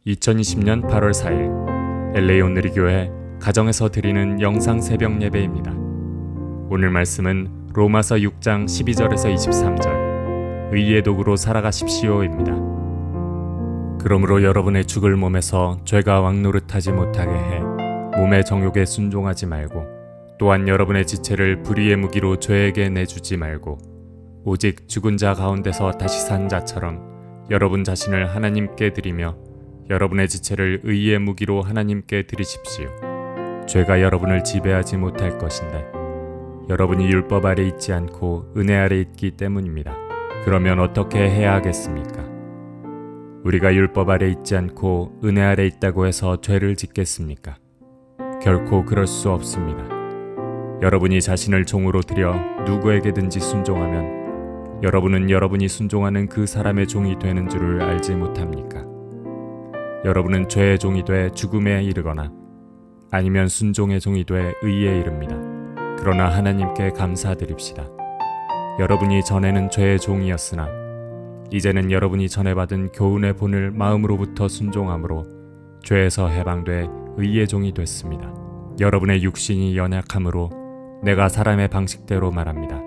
2020년 8월 4일 LA 온누리 교회 가정에서 드리는 영상 새벽 예배입니다. 오늘 말씀은 로마서 6장 12절에서 23절 의의 도구로 살아가십시오입니다. 그러므로 여러분의 죽을 몸에서 죄가 왕노릇하지 못하게 해 몸의 정욕에 순종하지 말고 또한 여러분의 지체를 불의의 무기로 죄에게 내주지 말고 오직 죽은 자 가운데서 다시 산 자처럼 여러분 자신을 하나님께 드리며 여러분의 지체를 의의 무기로 하나님께 드리십시오. 죄가 여러분을 지배하지 못할 것인데 여러분이 율법 아래 있지 않고 은혜 아래 있기 때문입니다. 그러면 어떻게 해야 하겠습니까? 우리가 율법 아래 있지 않고 은혜 아래 있다고 해서 죄를 짓겠습니까? 결코 그럴 수 없습니다. 여러분이 자신을 종으로 들여 누구에게든지 순종하면 여러분은 여러분이 순종하는 그 사람의 종이 되는 줄을 알지 못합니까? 여러분은 죄의 종이 돼 죽음에 이르거나 아니면 순종의 종이 돼 의에 이릅니다. 그러나 하나님께 감사드립시다. 여러분이 전에는 죄의 종이었으나 이제는 여러분이 전에 받은 교훈의 본을 마음으로부터 순종함으로 죄에서 해방돼 의의 종이 됐습니다. 여러분의 육신이 연약함으로 내가 사람의 방식대로 말합니다.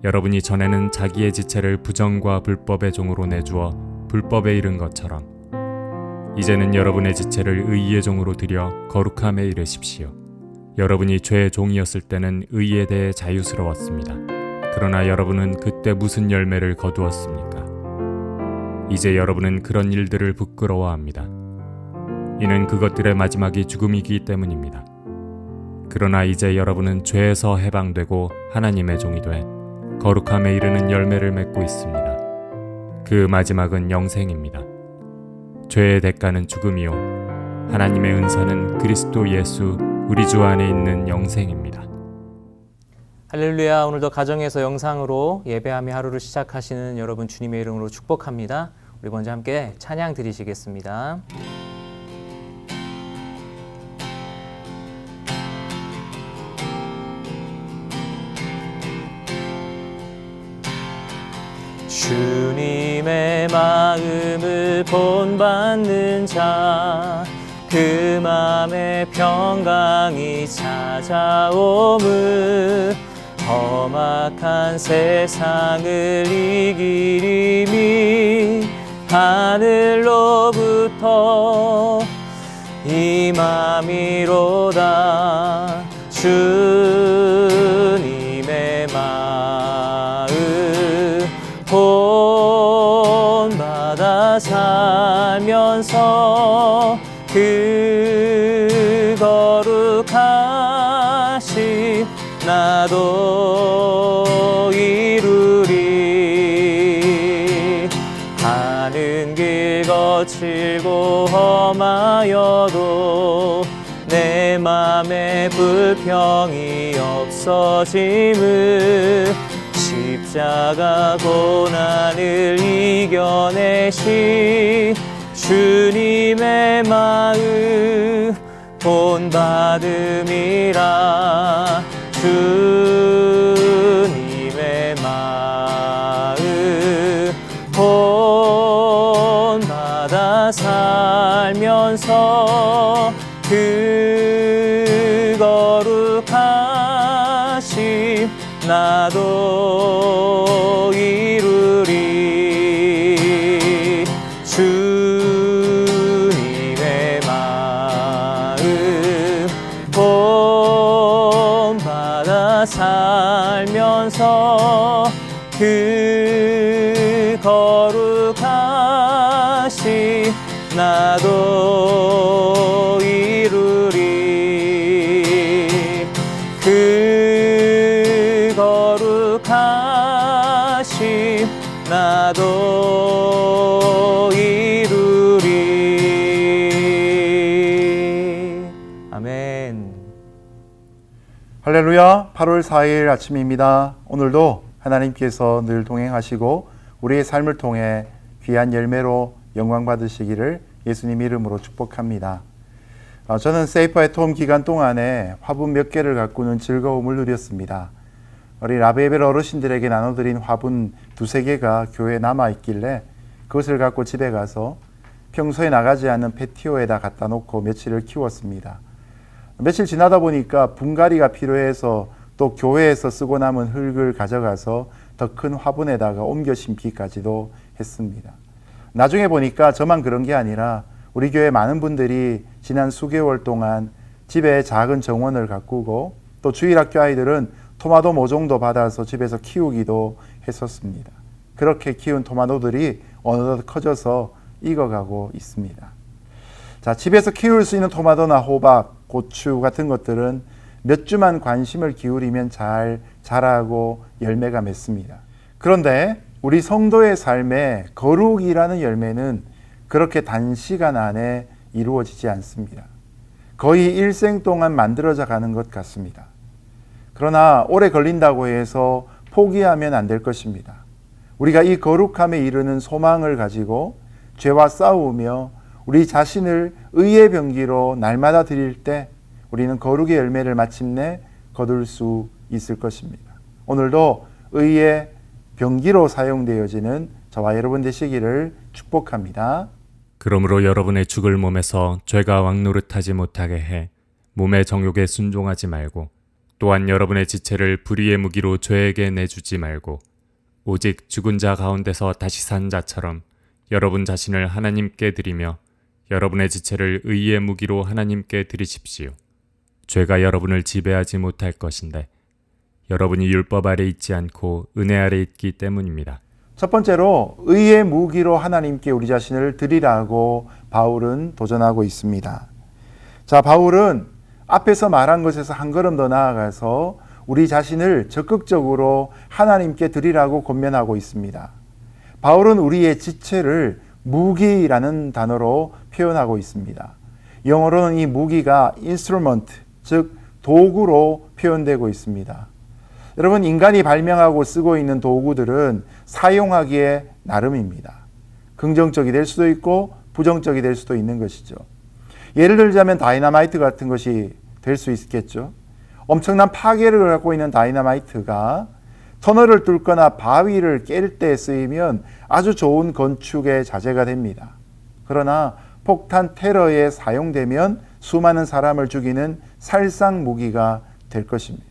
여러분이 전에는 자기의 지체를 부정과 불법의 종으로 내주어 불법에 이른 것처럼 이제는 여러분의 지체를 의의 종으로 들여 거룩함에 이르십시오. 여러분이 죄의 종이었을 때는 의에 대해 자유스러웠습니다. 그러나 여러분은 그때 무슨 열매를 거두었습니까? 이제 여러분은 그런 일들을 부끄러워합니다. 이는 그것들의 마지막이 죽음이기 때문입니다. 그러나 이제 여러분은 죄에서 해방되고 하나님의 종이 돼 거룩함에 이르는 열매를 맺고 있습니다. 그 마지막은 영생입니다. 죄의 대가는 죽음이요 하나님의 은사는 그리스도 예수 우리 주 안에 있는 영생입니다. 할렐루야. 오늘도 가정에서 영상으로 예배하며 하루를 시작하시는 여러분 주님의 이름으로 축복합니다. 우리 먼저 함께 찬양 드리시겠습니다. 주님의 마음을 본받는 자 그 맘에 평강이 찾아오므 험악한 세상을 이기리니 하늘로부터 임함이로다. 주님의 마음 본받아 살면서 그 거룩하신 나도 이루리. 가는 길 거칠고 험하여도 내 맘에 불평이 없어짐을 십자가 고난을 이겨내신 주님의 마음 본받음이라. 주님의 마음 본받아 살면서 그 거룩하심 나도 이루리. 주님의 마음 본받아 살면서 그 거룩하심 나도 이루리. 그 거룩하심 나도 이루리. 아멘. 할렐루야. 8월 4일 아침입니다. 오늘도 하나님께서 늘 동행하시고 우리의 삶을 통해 귀한 열매로 영광 받으시기를 예수님 이름으로 축복합니다. 저는 세이프 애트홈 기간 동안에 화분 몇 개를 가꾸는 즐거움을 누렸습니다. 우리 라베벨 어르신들에게 나눠드린 화분 두세 개가 교회에 남아있길래 그것을 갖고 집에 가서 평소에 나가지 않는 패티오에다 갖다 놓고 며칠을 키웠습니다. 며칠 지나다 보니까 분갈이가 필요해서 또 교회에서 쓰고 남은 흙을 가져가서 더 큰 화분에다가 옮겨 심기까지도 했습니다. 나중에 보니까 저만 그런 게 아니라 우리 교회 많은 분들이 지난 수개월 동안 집에 작은 정원을 가꾸고 또 주일학교 아이들은 토마토 모종도 받아서 집에서 키우기도 했었습니다. 그렇게 키운 토마토들이 어느덧 커져서 익어가고 있습니다. 자, 집에서 키울 수 있는 토마토나 호박, 고추 같은 것들은 몇 주만 관심을 기울이면 잘 자라고 열매가 맺습니다. 그런데 우리 성도의 삶에 거룩이라는 열매는 그렇게 단시간 안에 이루어지지 않습니다. 거의 일생 동안 만들어져 가는 것 같습니다. 그러나 오래 걸린다고 해서 포기하면 안 될 것입니다. 우리가 이 거룩함에 이르는 소망을 가지고 죄와 싸우며 우리 자신을 의의 병기로 날마다 드릴 때 우리는 거룩의 열매를 마침내 거둘 수 있을 것입니다. 오늘도 의의 병기로 사용되어지는 저와 여러분 되시기를 축복합니다. 그러므로 여러분의 죽을 몸에서 죄가 왕노릇하지 못하게 해 몸의 정욕에 순종하지 말고 또한 여러분의 지체를 불의의 무기로 죄에게 내주지 말고 오직 죽은 자 가운데서 다시 산 자처럼 여러분 자신을 하나님께 드리며 여러분의 지체를 의의 무기로 하나님께 드리십시오. 죄가 여러분을 지배하지 못할 것인데 여러분이 율법 아래 있지 않고 은혜 아래 있기 때문입니다. 첫 번째로 의의 무기로 하나님께 우리 자신을 드리라고 바울은 도전하고 있습니다. 자, 바울은 앞에서 말한 것에서 한 걸음 더 나아가서 우리 자신을 적극적으로 하나님께 드리라고 권면하고 있습니다. 바울은 우리의 지체를 무기라는 단어로 표현하고 있습니다. 영어로는 이 무기가 instrument, 즉 도구로 표현되고 있습니다. 여러분, 인간이 발명하고 쓰고 있는 도구들은 사용하기에 나름입니다. 긍정적이 될 수도 있고 부정적이 될 수도 있는 것이죠. 예를 들자면 다이너마이트 같은 것이 될 수 있겠죠. 엄청난 파괴력을 갖고 있는 다이너마이트가 터널을 뚫거나 바위를 깰 때 쓰이면 아주 좋은 건축의 자재가 됩니다. 그러나 폭탄 테러에 사용되면 수많은 사람을 죽이는 살상 무기가 될 것입니다.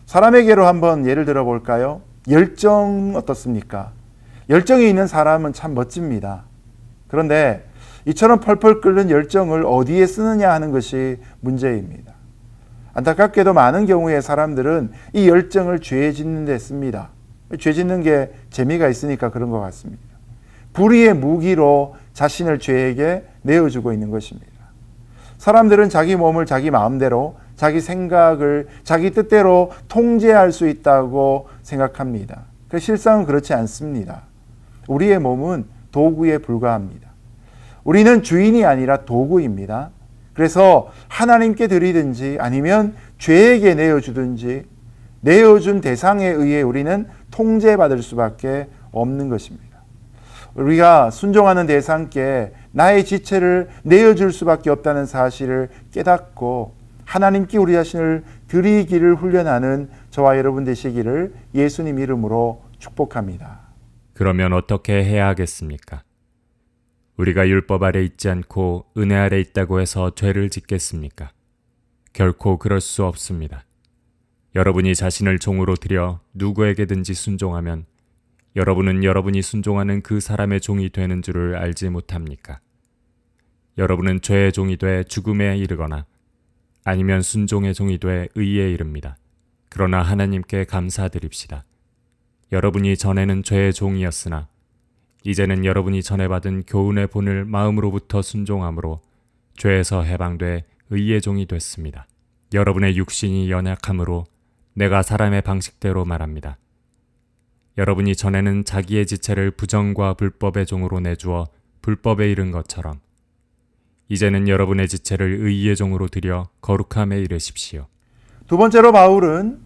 사람에게로 한번 예를 들어 볼까요? 열정 어떻습니까? 열정이 있는 사람은 참 멋집니다. 그런데 이처럼 펄펄 끓는 열정을 어디에 쓰느냐 하는 것이 문제입니다. 안타깝게도 많은 경우에 사람들은 이 열정을 죄 짓는 데 씁니다. 죄 짓는 게 재미가 있으니까 그런 것 같습니다. 불의의 무기로 자신을 죄에게 내어주고 있는 것입니다. 사람들은 자기 몸을 자기 마음대로, 자기 생각을 자기 뜻대로 통제할 수 있다고 생각합니다. 실상은 그렇지 않습니다. 우리의 몸은 도구에 불과합니다. 우리는 주인이 아니라 도구입니다. 그래서 하나님께 드리든지 아니면 죄에게 내어주든지 내어준 대상에 의해 우리는 통제받을 수밖에 없는 것입니다. 우리가 순종하는 대상께 나의 지체를 내어줄 수밖에 없다는 사실을 깨닫고 하나님께 우리 자신을 드리기를 훈련하는 저와 여러분 되시기를 예수님 이름으로 축복합니다. 그러면 어떻게 해야 하겠습니까? 우리가 율법 아래 있지 않고 은혜 아래 있다고 해서 죄를 짓겠습니까? 결코 그럴 수 없습니다. 여러분이 자신을 종으로 들여 누구에게든지 순종하면 여러분은 여러분이 순종하는 그 사람의 종이 되는 줄을 알지 못합니까? 여러분은 죄의 종이 돼 죽음에 이르거나 아니면 순종의 종이 돼 의에 이릅니다. 그러나 하나님께 감사드립시다. 여러분이 전에는 죄의 종이었으나 이제는 여러분이 전에 받은 교훈의 본을 마음으로부터 순종함으로 죄에서 해방돼 의의 종이 됐습니다. 여러분의 육신이 연약함으로 내가 사람의 방식대로 말합니다. 여러분이 전에는 자기의 지체를 부정과 불법의 종으로 내주어 불법에 이른 것처럼 이제는 여러분의 지체를 의의 종으로 들여 거룩함에 이르십시오. 두 번째로 바울은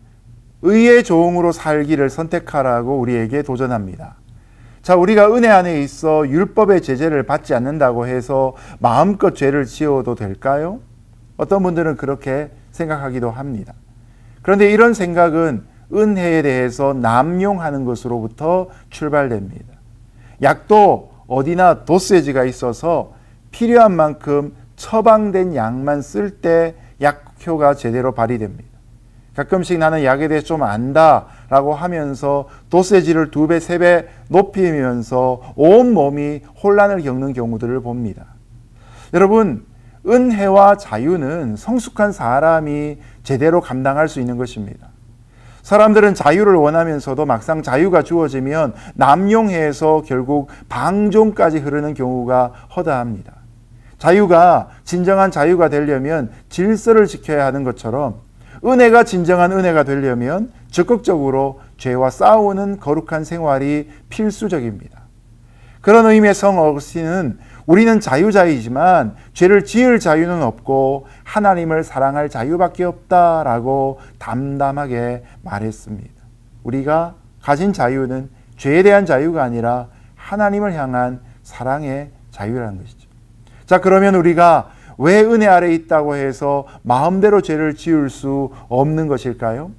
의의 종으로 살기를 선택하라고 우리에게 도전합니다. 자, 우리가 은혜 안에 있어 율법의 제재를 받지 않는다고 해서 마음껏 죄를 지어도 될까요? 어떤 분들은 그렇게 생각하기도 합니다. 그런데 이런 생각은 은혜에 대해서 남용하는 것으로부터 출발됩니다. 약도 어디나 도세지가 있어서 필요한 만큼 처방된 약만 쓸 때 약효가 제대로 발휘됩니다. 가끔씩 나는 약에 대해 좀 안다라고 하면서 도세지를 2배, 3배 높이면서 온 몸이 혼란을 겪는 경우들을 봅니다. 여러분, 은혜와 자유는 성숙한 사람이 제대로 감당할 수 있는 것입니다. 사람들은 자유를 원하면서도 막상 자유가 주어지면 남용해서 결국 방종까지 흐르는 경우가 허다합니다. 자유가 진정한 자유가 되려면 질서를 지켜야 하는 것처럼 은혜가 진정한 은혜가 되려면 적극적으로 죄와 싸우는 거룩한 생활이 필수적입니다. 그런 의미의 성 어거스틴은 우리는 자유자이지만 죄를 지을 자유는 없고 하나님을 사랑할 자유밖에 없다라고 담담하게 말했습니다. 우리가 가진 자유는 죄에 대한 자유가 아니라 하나님을 향한 사랑의 자유라는 것이죠. 자, 그러면 우리가 왜 은혜 아래 있다고 해서 마음대로 죄를 지을 수 없는 것일까요?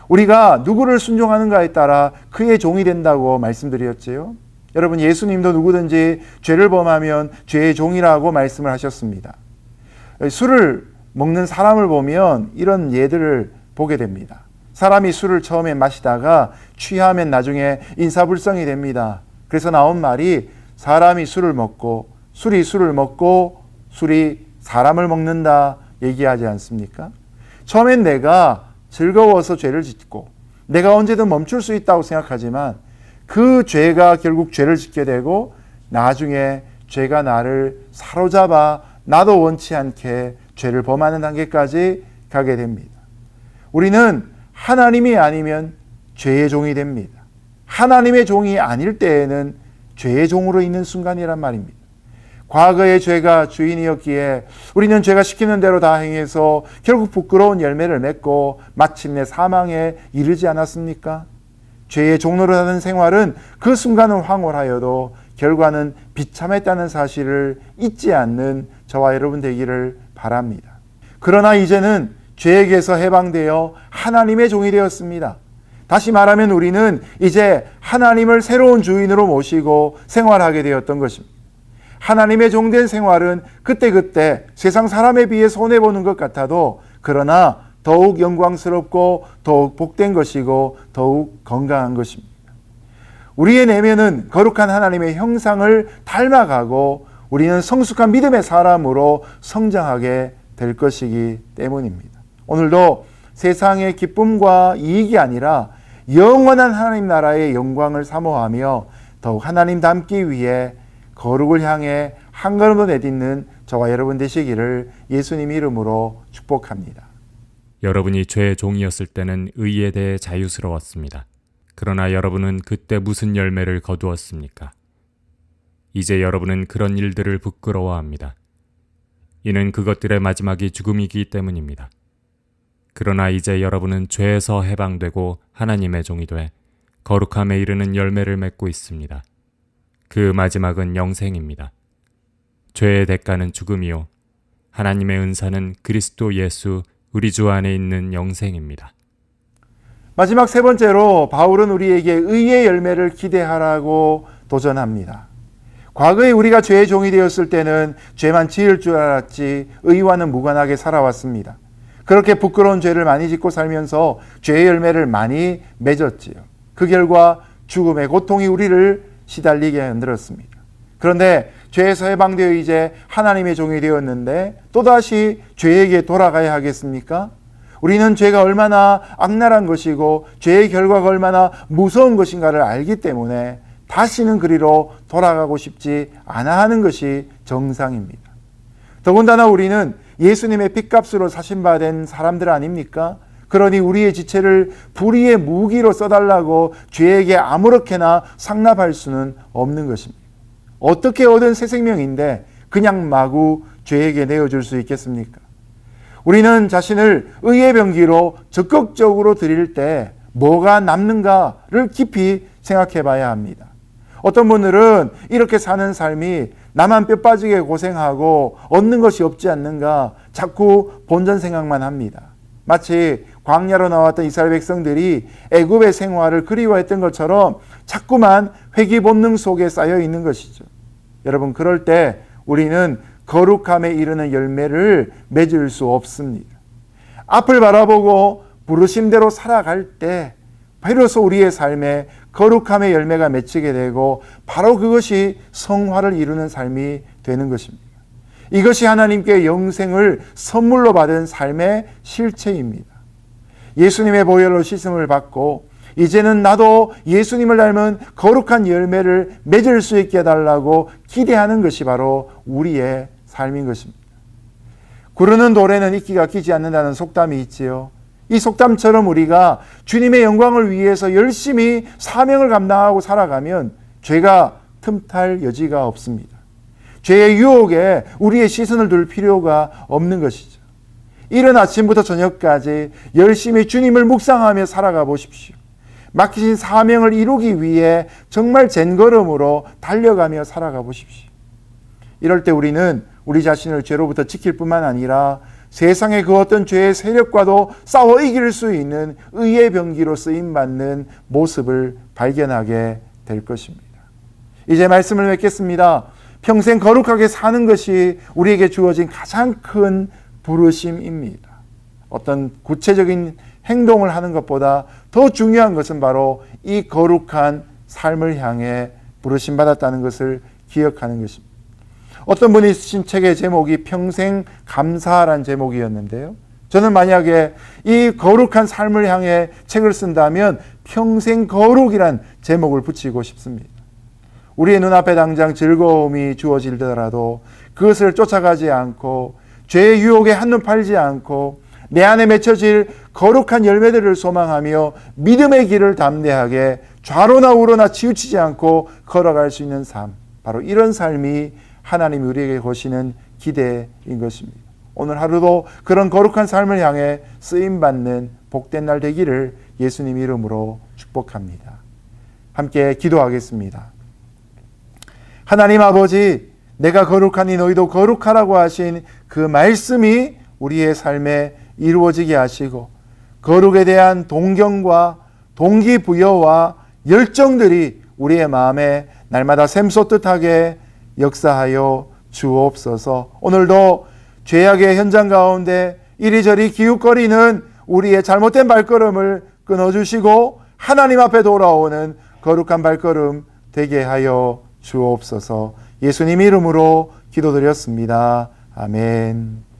우리가 누구를 순종하는가에 따라 그의 종이 된다고 말씀드렸지요. 여러분, 예수님도 누구든지 죄를 범하면 죄의 종이라고 말씀을 하셨습니다. 술을 먹는 사람을 보면 이런 예들을 보게 됩니다. 사람이 술을 처음에 마시다가 취하면 나중에 인사불성이 됩니다. 그래서 나온 말이 사람이 술을 먹고 술이 술을 먹고 술이 사람을 먹는다 얘기하지 않습니까? 처음엔 내가 즐거워서 죄를 짓고 내가 언제든 멈출 수 있다고 생각하지만 그 죄가 결국 죄를 짓게 되고 나중에 죄가 나를 사로잡아 나도 원치 않게 죄를 범하는 단계까지 가게 됩니다. 우리는 하나님이 아니면 죄의 종이 됩니다. 하나님의 종이 아닐 때에는 죄의 종으로 있는 순간이란 말입니다. 과거의 죄가 주인이었기에 우리는 죄가 시키는 대로 다 행해서 결국 부끄러운 열매를 맺고 마침내 사망에 이르지 않았습니까? 죄의 종로를 하는 생활은 그 순간은 황홀하여도 결과는 비참했다는 사실을 잊지 않는 저와 여러분 되기를 바랍니다. 그러나 이제는 죄에게서 해방되어 하나님의 종이 되었습니다. 다시 말하면 우리는 이제 하나님을 새로운 주인으로 모시고 생활하게 되었던 것입니다. 하나님의 종된 생활은 그때그때 세상 사람에 비해 손해보는 것 같아도 그러나 더욱 영광스럽고 더욱 복된 것이고 더욱 건강한 것입니다. 우리의 내면은 거룩한 하나님의 형상을 닮아가고 우리는 성숙한 믿음의 사람으로 성장하게 될 것이기 때문입니다. 오늘도 세상의 기쁨과 이익이 아니라 영원한 하나님 나라의 영광을 사모하며 더욱 하나님 닮기 위해 거룩을 향해 한 걸음 더 내딛는 저와 여러분 되시기를 예수님 이름으로 축복합니다. 여러분이 죄의 종이었을 때는 의에 대해 자유스러웠습니다. 그러나 여러분은 그때 무슨 열매를 거두었습니까? 이제 여러분은 그런 일들을 부끄러워합니다. 이는 그것들의 마지막이 죽음이기 때문입니다. 그러나 이제 여러분은 죄에서 해방되고 하나님의 종이 돼 거룩함에 이르는 열매를 맺고 있습니다. 그 마지막은 영생입니다. 죄의 대가는 죽음이요 하나님의 은사는 그리스도 예수 우리 주 안에 있는 영생입니다. 마지막 세 번째로 바울은 우리에게 의의 열매를 기대하라고 도전합니다. 과거에 우리가 죄의 종이 되었을 때는 죄만 지을 줄 알았지 의와는 무관하게 살아왔습니다. 그렇게 부끄러운 죄를 많이 짓고 살면서 죄의 열매를 많이 맺었지요. 그 결과 죽음의 고통이 우리를 시달리게 만들었습니다. 그런데 죄에서 해방되어 이제 하나님의 종이 되었는데 또다시 죄에게 돌아가야 하겠습니까? 우리는 죄가 얼마나 악랄한 것이고 죄의 결과가 얼마나 무서운 것인가를 알기 때문에 다시는 그리로 돌아가고 싶지 않아 하는 것이 정상입니다. 더군다나 우리는 예수님의 핏값으로 사신받은 사람들 아닙니까? 그러니 우리의 지체를 불의의 무기로 써달라고 죄에게 아무렇게나 상납할 수는 없는 것입니다. 어떻게 얻은 새 생명인데 그냥 마구 죄에게 내어줄 수 있겠습니까? 우리는 자신을 의의 병기로 적극적으로 드릴 때 뭐가 남는가를 깊이 생각해 봐야 합니다. 어떤 분들은 이렇게 사는 삶이 나만 뼈 빠지게 고생하고 얻는 것이 없지 않는가 자꾸 본전 생각만 합니다. 마치 광야로 나왔던 이스라엘 백성들이 애굽의 생활을 그리워했던 것처럼 자꾸만 회귀 본능 속에 쌓여 있는 것이죠. 여러분, 그럴 때 우리는 거룩함에 이르는 열매를 맺을 수 없습니다. 앞을 바라보고 부르심대로 살아갈 때 비로소 우리의 삶에 거룩함의 열매가 맺히게 되고 바로 그것이 성화를 이루는 삶이 되는 것입니다. 이것이 하나님께 영생을 선물로 받은 삶의 실체입니다. 예수님의 보혈로 씻음을 받고 이제는 나도 예수님을 닮은 거룩한 열매를 맺을 수 있게 해달라고 기대하는 것이 바로 우리의 삶인 것입니다. 구르는 돌에는 이끼가 끼지 않는다는 속담이 있지요. 이 속담처럼 우리가 주님의 영광을 위해서 열심히 사명을 감당하고 살아가면 죄가 틈탈 여지가 없습니다. 죄의 유혹에 우리의 시선을 둘 필요가 없는 것이죠. 이른 아침부터 저녁까지 열심히 주님을 묵상하며 살아가 보십시오. 맡기신 사명을 이루기 위해 정말 젠걸음으로 달려가며 살아가 보십시오. 이럴 때 우리는 우리 자신을 죄로부터 지킬 뿐만 아니라 세상의 그 어떤 죄의 세력과도 싸워 이길 수 있는 의의 병기로 쓰임받는 모습을 발견하게 될 것입니다. 이제 말씀을 맺겠습니다. 평생 거룩하게 사는 것이 우리에게 주어진 가장 큰 부르심입니다. 어떤 구체적인 행동을 하는 것보다 더 중요한 것은 바로 이 거룩한 삶을 향해 부르심받았다는 것을 기억하는 것입니다. 어떤 분이 쓰신 책의 제목이 평생 감사라는 제목이었는데요. 저는 만약에 이 거룩한 삶을 향해 책을 쓴다면 평생 거룩이란 제목을 붙이고 싶습니다. 우리의 눈앞에 당장 즐거움이 주어지더라도 그것을 쫓아가지 않고 죄의 유혹에 한눈 팔지 않고 내 안에 맺혀질 거룩한 열매들을 소망하며 믿음의 길을 담대하게 좌로나 우로나 치우치지 않고 걸어갈 수 있는 삶, 바로 이런 삶이 하나님이 우리에게 거시는 기대인 것입니다. 오늘 하루도 그런 거룩한 삶을 향해 쓰임받는 복된 날 되기를 예수님 이름으로 축복합니다. 함께 기도하겠습니다. 하나님 아버지, 내가 거룩하니 너희도 거룩하라고 하신 그 말씀이 우리의 삶에 이루어지게 하시고 거룩에 대한 동경과 동기부여와 열정들이 우리의 마음에 날마다 샘솟듯하게 역사하여 주옵소서. 오늘도 죄악의 현장 가운데 이리저리 기웃거리는 우리의 잘못된 발걸음을 끊어주시고 하나님 앞에 돌아오는 거룩한 발걸음 되게 하여 주옵소서. 예수님 이름으로 기도드렸습니다. 아멘.